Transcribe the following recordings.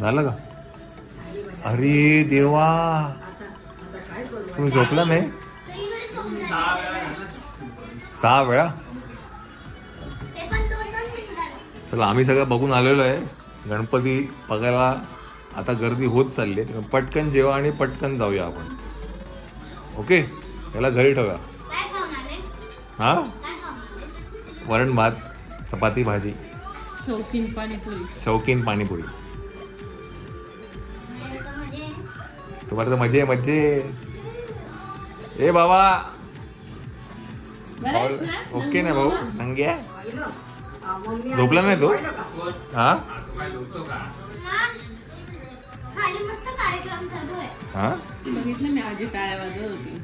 झालं का? अरे देवा, तुम्ही झोपला नाही? 6 वेळा. चला, आम्ही सगळं बघून आलेलो आहे. गणपती बघायला आता गर्दी होत चालली आहे. पटकन जेवा आणि पटकन जाऊया आपण. ओके, त्याला घरी ठेवूया. हा, वरण भात, चपाती भाजी, शौकीन पाणीपुरी. तुम्हाला तर मजे मजे. ए बाबा, ओके ना भाऊ? नंग्या झोपला नाही तो? हा हा, बघितलं मी आजी टाळ्या वाजवत होती.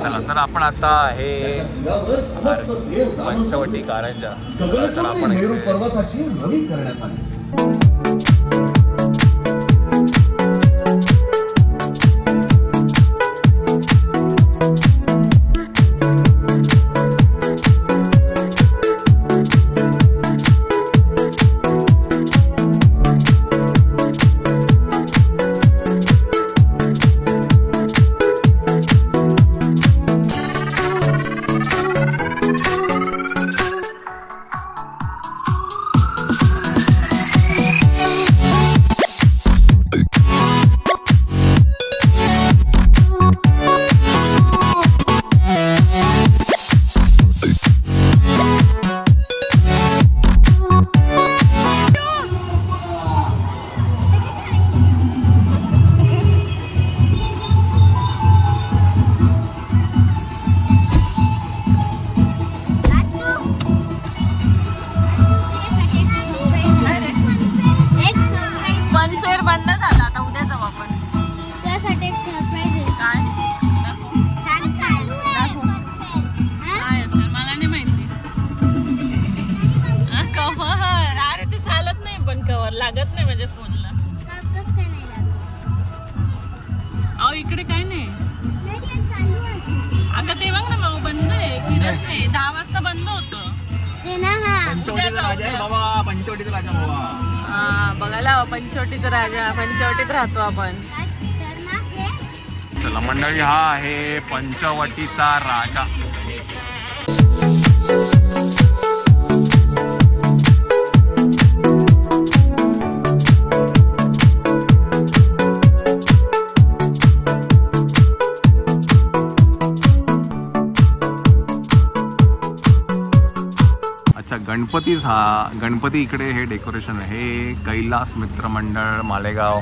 चला, तर आपण आता हे पंचवटी कारंजा तर आपण पर्वताची नवी करण्यात आली. लागत नाही माझ्या फोनला. अहो इकडे काय नाही. अगं ते बघ ना भाऊ, बंद आहे, फिरत नाही. 10 वाजता बंद होतं. पंचवटीचा राजा बाबा. हा, बघायला पंचवटीचा राजा. पंचवटीत राहतो आपण. चला मंडळी, हा आहे पंचवटीचा राजा. अच्छा, गणपती इकडे हे डेकोरेशन आहे. हे कैलास मित्र मंडळ मालेगाव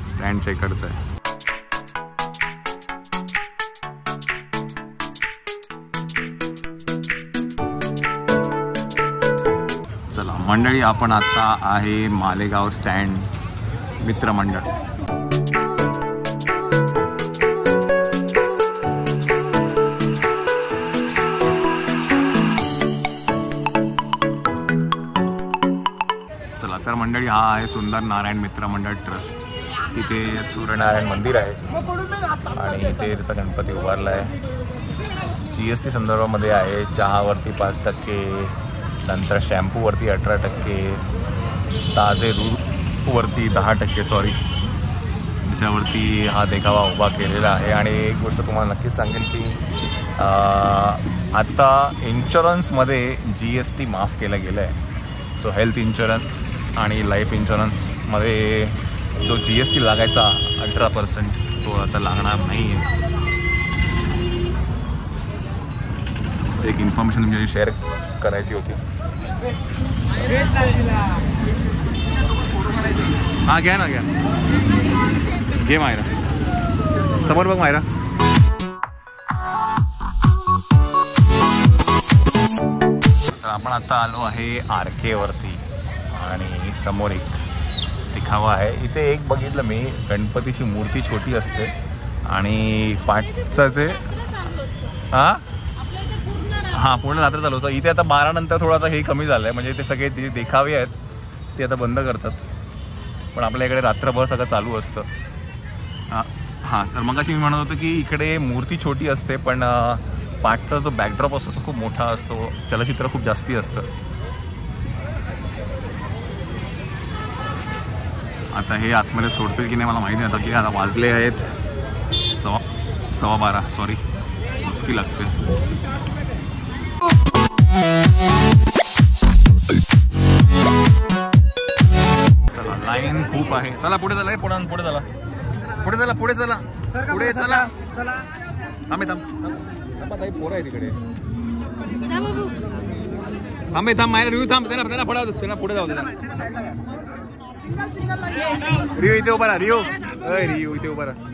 स्टँडच्या इकडचं आहे. चला मंडळी, आपण आता आहे मालेगाव स्टँड मित्रमंडळ. चला, तर मंडळी, हा आहे सुंदर नारायण मित्र मंडळ ट्रस्ट. तिथे सूर्यनारायण मंदिर आहे आणि इथे त्याचा गणपती उभारला आहे. GST संदर्भामध्ये आहे. चहावरती 5%, नंतर शॅम्पूवरती 18%, ताजे दूधवरती 10%. सॉरी, त्याच्यावरती हा देखावा उभा केलेला आहे. आणि एक गोष्ट तुम्हाला नक्कीच सांगेन की आता इन्शुरन्समध्ये GST माफ केलं गेलं आहे. सो हेल्थ इन्शुरन्स आणि लाईफ इन्शुरन्समध्ये जो GST लागायचा 18%, तो आता लागणार नाही आहे. एक इन्फॉर्मेशन तुमच्याशी शेअर करायची होती. हा, घ्या ना, घ्या, घे मायरा. समोर बघ मायरा. तर आपण आता आलो आहे RK वरती आणि समोर एक दिखावा आहे. इथे एक बघितलं मी, गणपतीची मूर्ती छोटी असते आणि पाटचाचे हां पूर्ण रात्र चालू होतं. इथे आता 12 नंतर थोडं आता हे कमी झालं आहे. म्हणजे ते सगळे जे देखावे आहेत ते आता बंद करतात. पण आपल्या इकडे रात्रभर सगळं चालू असतं. हां सर, मग अशी मी म्हणत होतो की इकडे मूर्ती छोटी असते पण पाठचा जो बॅकड्रॉप असतो तो खूप मोठा असतो, चलचित्र खूप जास्ती असतं. आता हे आतमध्ये सोडतील की नाही मला माहिती नाही. आता की आता वाजले आहेत 12:15. सॉरी, मुचकी लागते. चला, लाईन खूप आहे. चला पुढे चला, पुढे चला, पुढे चला, पुढे चला, पुढे चला. थांबे थांब पोरं आहे तिकडे. थांबे थांब, मायला रिव्ह्यू थांब. त्यांना पुढे जाऊ दे. रिव्ह्यू इथे उभा राहा. रिव्ह्यू इथे उभा राहा.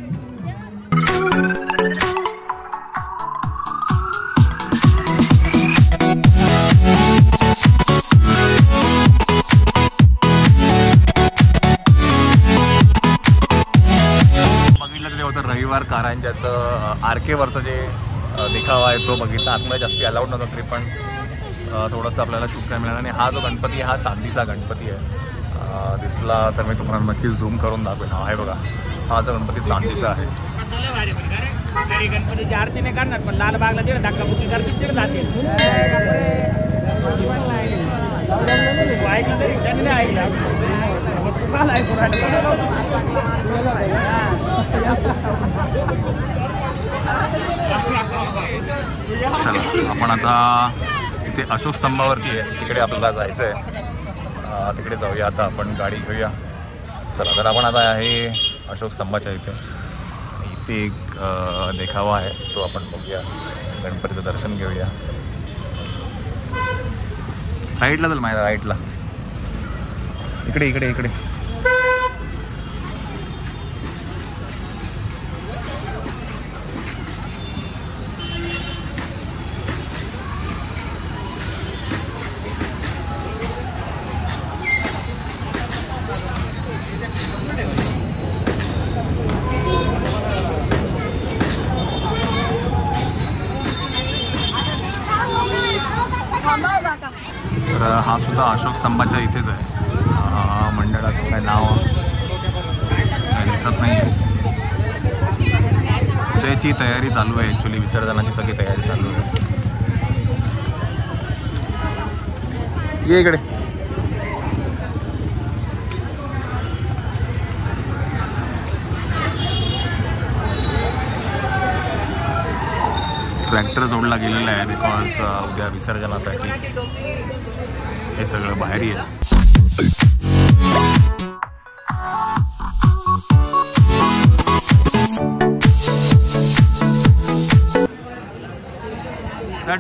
रविवार कारंजाचं RK वरचं जे देखावा आहे तो बघितला. आतमध्ये जास्ती अलाउड नव्हतं तरी पण थोडंसं आपल्याला चुकायला मिळालं. आणि हा जो गणपती हा चांदीचा गणपती आहे. दिसला तर मी तुम्हाला नक्कीच झूम करून दाखवेन. हा आहे बघा, हा जो गणपती चांदीचा आहे. गणपतीची आरती नाही करणार पण लालबागला तिकडे धक्काबुक्की करते तिकडे जाते. ऐकलं तरी त्यांनी नाही ऐकलं. चला, आपण आता इथे अशोक स्तंभावरती आहे, तिकडे आपल्याला जायचं आहे. तिकडे जाऊया आता, आपण गाडी घेऊया. चला, तर आपण आता आहे अशोक स्तंभाच्या इथे. इथे एक देखावा आहे तो आपण बघूया, गणपतीचं दर्शन घेऊया. राईटला चल माझ्या, राईटला. इकडे इकडे इकडे. तर हा सुद्धा अशोक स्तंभाच्या इथेच आहे. मंडळाचं काय नाव काय दिसत नाही आहे. उद्याची तयारी चालू आहे, ॲक्च्युली विसर्जनाची सगळी तयारी चालू आहे. ये इकडे. ट्रॅक्टर जोडला गेलेला आहे बिकॉज उद्या विसर्जनासाठी हे सगळं बाहेर येईल.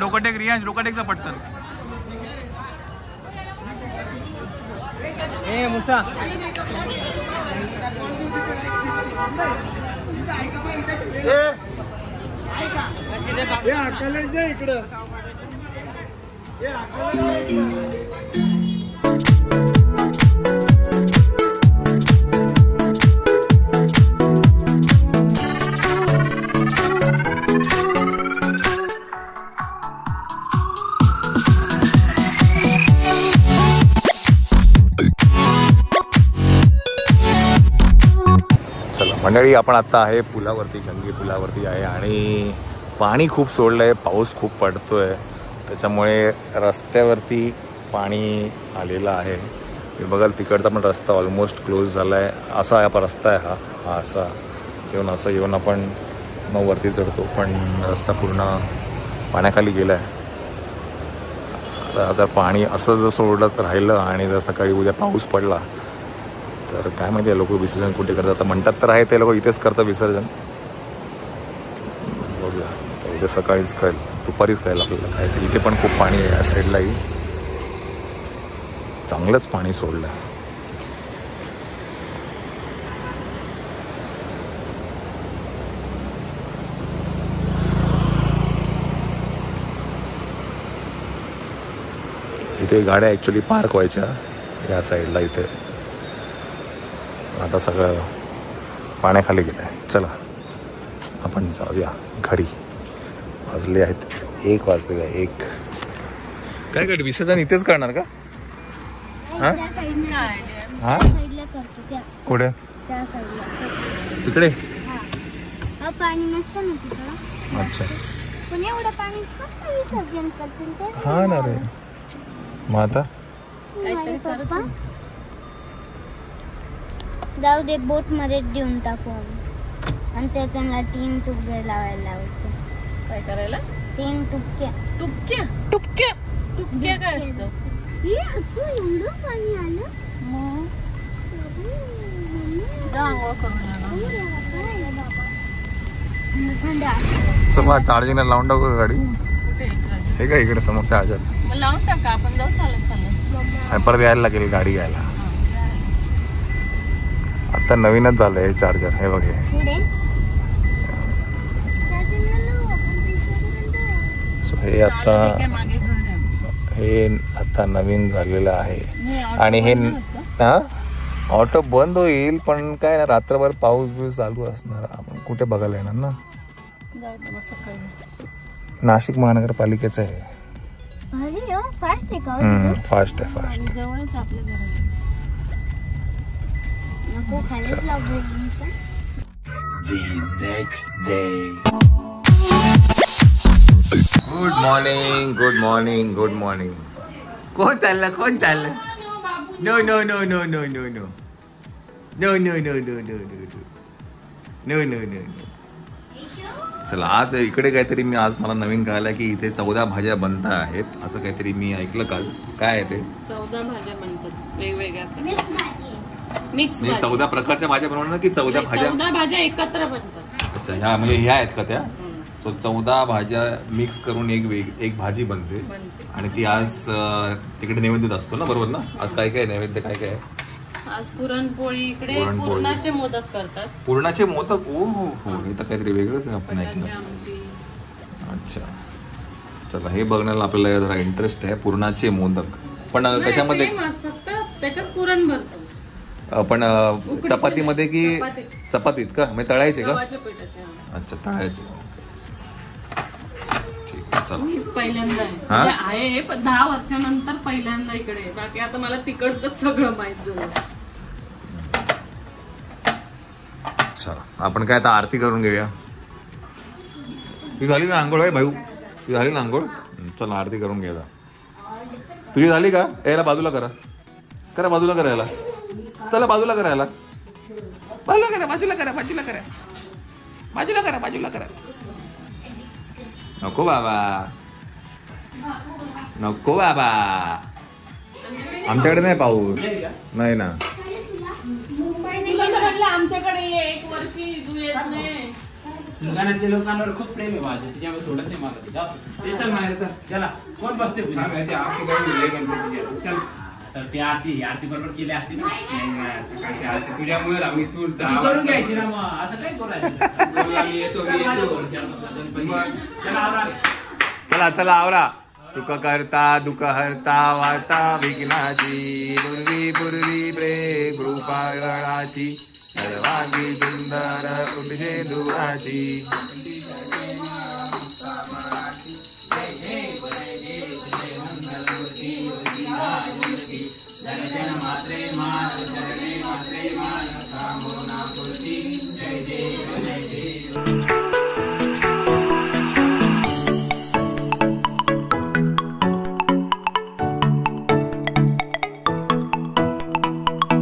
डोकाटेक रियांश, डोकाटेकचा पटकन. ए मुसा इकडं. चला मंडळी, आपण आत्ता आहे पुलावरती, गंगे पुलावरती आहे. आणि पाणी खूप सोडलं आहे, पाऊस खूप पडतो आहे, त्याच्यामुळे रस्त्यावरती पाणी आलेलं आहे. हे बघाल तिकडचा पण रस्ता ऑलमोस्ट क्लोज झाला आहे. असा हा रस्ता आहे, हा असा येऊन आपण मग वरती चढतो, पण रस्ता पूर्ण पाण्याखाली गेला आहे. जर पाणी असं जर सोडलं राहिलं आणि जर सकाळी उद्या पाऊस पडला तर काय माहिती आहे लोक विसर्जन कुठे करतात. म्हणतात तर आहे ते लोक इथेच करतात विसर्जन. बघूया, इथे सकाळीच कळेल, दुपारीच कळेल आपल्याला काय. इथे पण खूप पाणी आहे, या साईडलाही चांगलंच पाणी सोडलं आहे. इथे गाड्या ॲक्च्युली पार्क व्हायच्या या साईडला. इथे आता सगळं पाण्याखाली गेलं आहे. चला आपण जाऊया घरी. वाजले आहेत 1 वाजलेले आहे. 1 काय कर विसर्जन इथेच करणार का? हां हां कुठे? तिकडे पाणी नसतं ना तिकडं. अच्छा, पण एवढं पाणी कसं काय विसर्जन करतील ते? हा ना रे. मग आता माझे पप्पा जाऊ दे, बोट मध्ये देऊन टाकू आम्ही. आणि ते त्यांना 3 टुपके लावायला लावतो. काय करायला? 3 टुपके. टुपक्या टुपक्या टुपक्या काय असतं? हे आता एवढं पाणी आलं. मग जा आंघोळ करून या ना. थंड आहे. चला चार्जिंगला लावून टाकू का गाडी? कुठे इकडे? हे काय इकडे समोर त्या आजार मग लावून टाका, आपण जाऊ चालत चालत. परत यायला लागेल गाडी घ्यायला. आता नवीनच झालंय हे चार्जर. हे बघ हे पुढे स्टेशनला लावू आपण तिकडे. सो हे आता ठीक आहे, मागे घर आहे. हे आता नवीन झालेलं आहे. हे ऑटो आणि हे बंद होतं? हा ऑटो बंद होईल, पण काय ना रात्रभर पाऊस बिऊस चालू असणार, आपण कुठे बघायला येणार ना. जाऊ दे, मग सकाळी. नाशिक महानगरपालिकेचं आहे. अरे हो, फास्ट आहे का? फास्ट आहे फास्ट. आणि जवळच आपल्या घरात. नको खालीच लावू. Good morning good morning good morning. कोण चाललं कोण चाललं? No no no no no no no no no no no no no no no no. चला आज इकडे काहीतरी मी आज मला नवीन कळालं की इथे 14 भाज्या बनता आहेत, असं काहीतरी मी ऐकलं काल. काय आहे ते? 14 भाज्या बनतात वेगवेगळ्या. मिक्स भाजी. मिक्स म्हणजे 14 प्रकारच्या भाज्या बनवणार की 14 भाज्या? 14 भाज्या एकत्र बनतात. अच्छा, ह्या म्हणजे ह्या आहेत का त्या? सो 14 भाज्या मिक्स करून एक भाजी बनते. आणि ती आज तिकडे नैवेद्य असतो ना, बरोबर ना? आज काय काय नैवेद्य काय काय आहे? आज पुरणपोळी, इकडे पुरणपोळी. पुरणाचे मोदक करतात. पुरणाचे मोदक. ओ हो हो, हे तर काहीतरी वेगळंच आहे आपण बटाट्याची ऐकलं. आमटी. अच्छा, चला हे बघण्याला आपल्याला जरा इंटरेस्ट आहे. पुरणाचे मोदक पण नाही, कशामध्ये? same असं, फक्त त्याच्यात पुरण भरतो. पण चपातीमध्ये की चपाती. चपातीत का? म्हणजे तळायचे का? गव्हाच्या पिठाचे. अच्छा, तळायचे. ठीक आहे, चला. मीच पहिल्यांदा आहे. हा? म्हणजे आहे पण 10 वर्षानंतर पहिल्यांदा इकडे आहे. बाकी आता मला तिकडचं सगळं माहित झालं. चला आपण काय आता आरती करून घेऊया. ती झाली ना आंघोळ आहे भाऊ? ती झाली ना आंघोळ? चला आरती करून घ्या. तुझी झाली का? यायला बाजूला करा. करा बाजूला करायला. चला बाजूला करायला. बाजूला करा बाजूला करा बाजूला करा बाजूला करा बाजूला करा. नको बाबा नको बाबा, आमच्याकडे नाही पाऊस. नाही ना. तुला तर म्हटलं आमच्याकडे ये, 1 वर्षी तू येत नाही. सिंगाण्यातल्या लोकांवर खूप प्रेम आहे माझं, त्याच्यामुळे सोडत नाही मला ते. जाऊ चल माहेर चल. चला कोण बसते तर ती आरती बरोबर केली असती ना सकाळची आरती तुझ्यामुळे आम्ही तू करून घ्यायची ना. मग असं काय बोलायचं? येतो चला चला आवरा. सुख करता दुःख हरता वार्ता विघ्नाची, पूर्वी पूर्वी प्रेम कृपागणाची, सर्वांगी सुंदर उठे दुराची.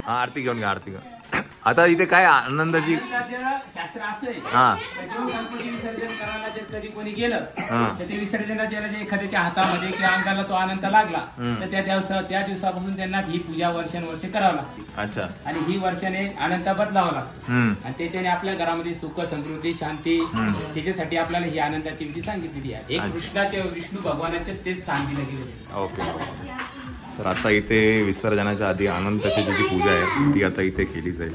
आरती घेऊन घ्या आरती घेऊन. आता इथे काय आनंदाची शास्त्र असं आहे. हा जेव्हा गणपती विसर्जन करायला जर कधी कोणी गेलं हा. तर ते विसर्जनाच्या जे एखाद्याच्या हातामध्ये किंवा अंगाला तो आनंद लागला तर त्या दिवसापासून त्यांना ही पूजा वर्षानुवर्षे करावी लागते. अच्छा. आणि ही वर्षाने आनंद बदलावा लागतो. हम्म. आणि त्याच्याने आपल्या घरामध्ये सुख समृद्धी शांती, त्याच्यासाठी आपल्याला ही आनंदाची विधी सांगितलेली आहे. एक विष्णू भगवानाचेच ते स्थान दिलं गेलं. ओके. तर आता इथे विसर्जनाच्या आधी अनंताची जी पूजा आहे ती आता इथे केली जाईल.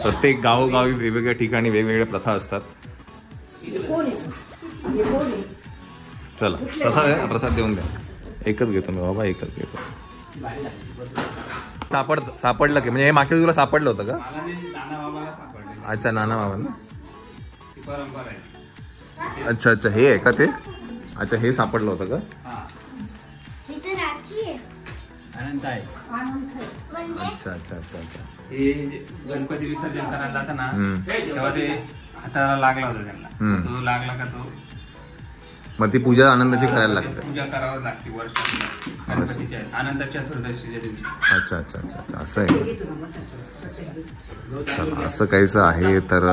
प्रत्येक गावोगावी वेगवेगळ्या ठिकाणी वेगवेगळ्या प्रथा असतात. चला प्रसाद देऊन द्या. एकच घेतो मी बाबा, एकच घेतो. सापडलं की म्हणजे हे मागच्या तुला सापडलं होतं का? अच्छा, नाना बाबांना. अच्छा अच्छा, हे आहे का ते? अच्छा, हे सापडलं होतं का? आनंद आहे. अच्छा अच्छा अच्छा अच्छा. हे गणपती विसर्जन करायला जाताना तेव्हा ते हाताला लागला होता त्यांना. तो लागला का तो मग ती पूजा आनंदाची करायला लागते. पूजा करावं लागते वर्षात गणपतीच्या अनंत चतुर्दशीच्या दिवशी. अच्छा अच्छा अच्छा अच्छा असं आहे. चला असं काहीच आहे. तर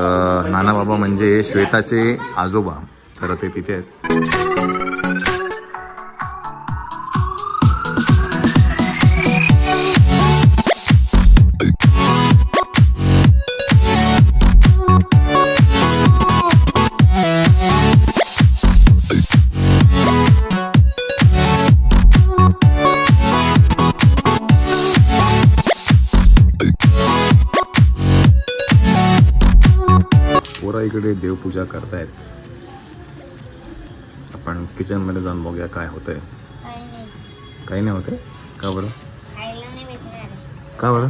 नाना बाबा म्हणजे श्वेताचे आजोबा, तर ते तिथे आहेत. इकडे देवपूजा करतायत. आपण किचन मध्ये जाऊन बघूया काय होतंय. काही नाही होते. का बरं? का बरं?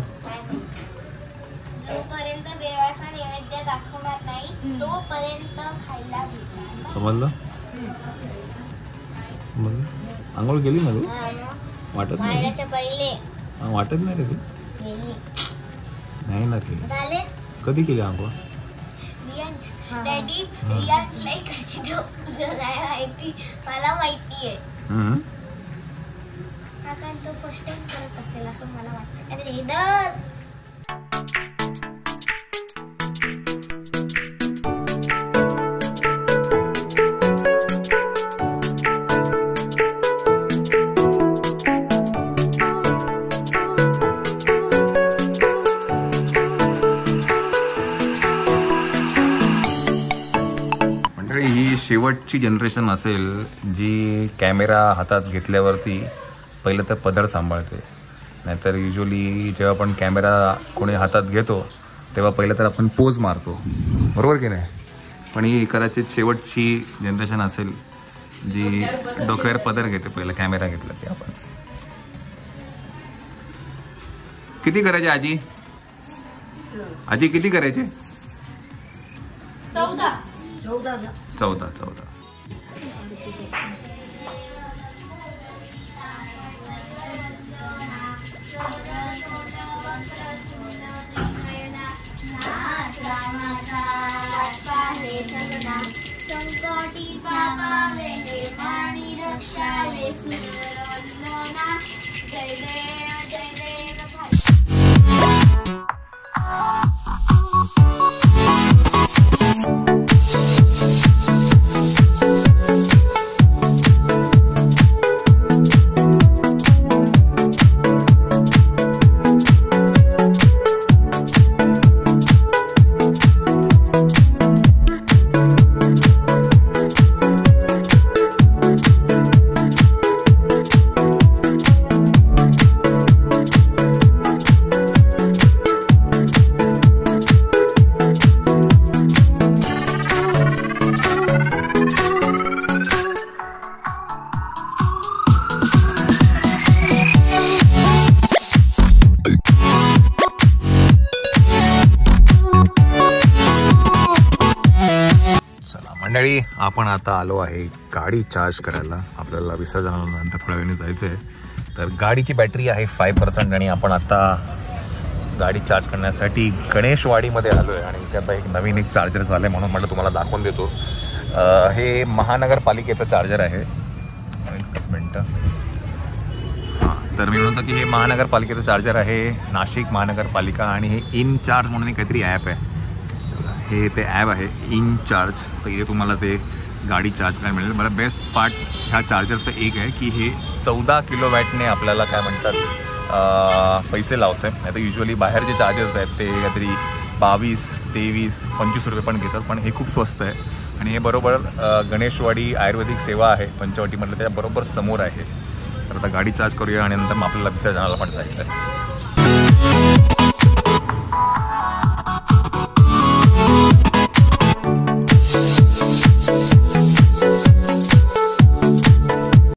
जोपर्यंत देवाचा नैवेद्य दाखवणार नाही तोपर्यंत खायला भेटणार. समजलं? आंघोळ केली ना तू? वाटत नाही पहिले वाटत नाही रे तू? नाही ना केली. कधी केली आंघोळ? डॅडी रियाज लाईक कशी पूजा नाही माहिती मला माहिती आहे. हा कारण तो फर्स्ट टाइम करत असेल असं मला वाटतं. अरे इधर ही शेवटची जनरेशन असेल जी कॅमेरा हातात घेतल्यावरती पहिलं तर पदर सांभाळते. नाहीतर युजली जेव्हा आपण कॅमेरा कोणी हातात घेतो तेव्हा पहिलं तर आपण पोज मारतो, बरोबर की नाही? पण ही कदाचित शेवटची जनरेशन असेल जी डोक्यावर पदर घेते पहिलं कॅमेरा घेतला ते. आपण किती करायचे आजी? आजी किती करायचे? 14. संकटी पापावे निर्माणी रक्षावे सुरवंदना. जय देव जय देव. मंडळी आपण आता आलो आहे गाडी चार्ज करायला. आपल्याला विसर्जनानंतर थोड्या वेळाने जायचं आहे. तर गाडीची बॅटरी आहे 5% आणि आपण आता गाडी चार्ज करण्यासाठी गणेशवाडीमध्ये आलो आहे. आणि इथे आता एक नवीन चार्जर झालं आहे म्हणून म्हटलं तुम्हाला दाखवून देतो. हे महानगरपालिकेचं चार्जर आहे. एकच मिनटं. हां, तर मी म्हणतो की हे महानगरपालिकेचं चार्जर आहे, नाशिक महानगरपालिका. आणि हे इन चार्ज म्हणून काहीतरी ॲप आहे. हे ते ॲप आहे इन चार्ज. तर इथे तुम्हाला ते गाडी चार्ज करायला मिळेल. मला बेस्ट पार्ट ह्या चार्जरचं एक आहे की हे 14 किलोवॅटने आपल्याला काय म्हणतात पैसे लावतं आहे. आता युजली बाहेर जे चार्जर्स आहेत ते काहीतरी 22, 23, 25 रुपये पण घेतात. पण हे खूप स्वस्त आहे. आणि हे बरोबर गणेशवाडी आयुर्वेदिक सेवा आहे पंचवटीमधलं, त्याच्याबरोबर समोर आहे. तर आता गाडी चार्ज करूया आणि नंतर मग आपल्याला विसर्जनाला पण जायचं आहे.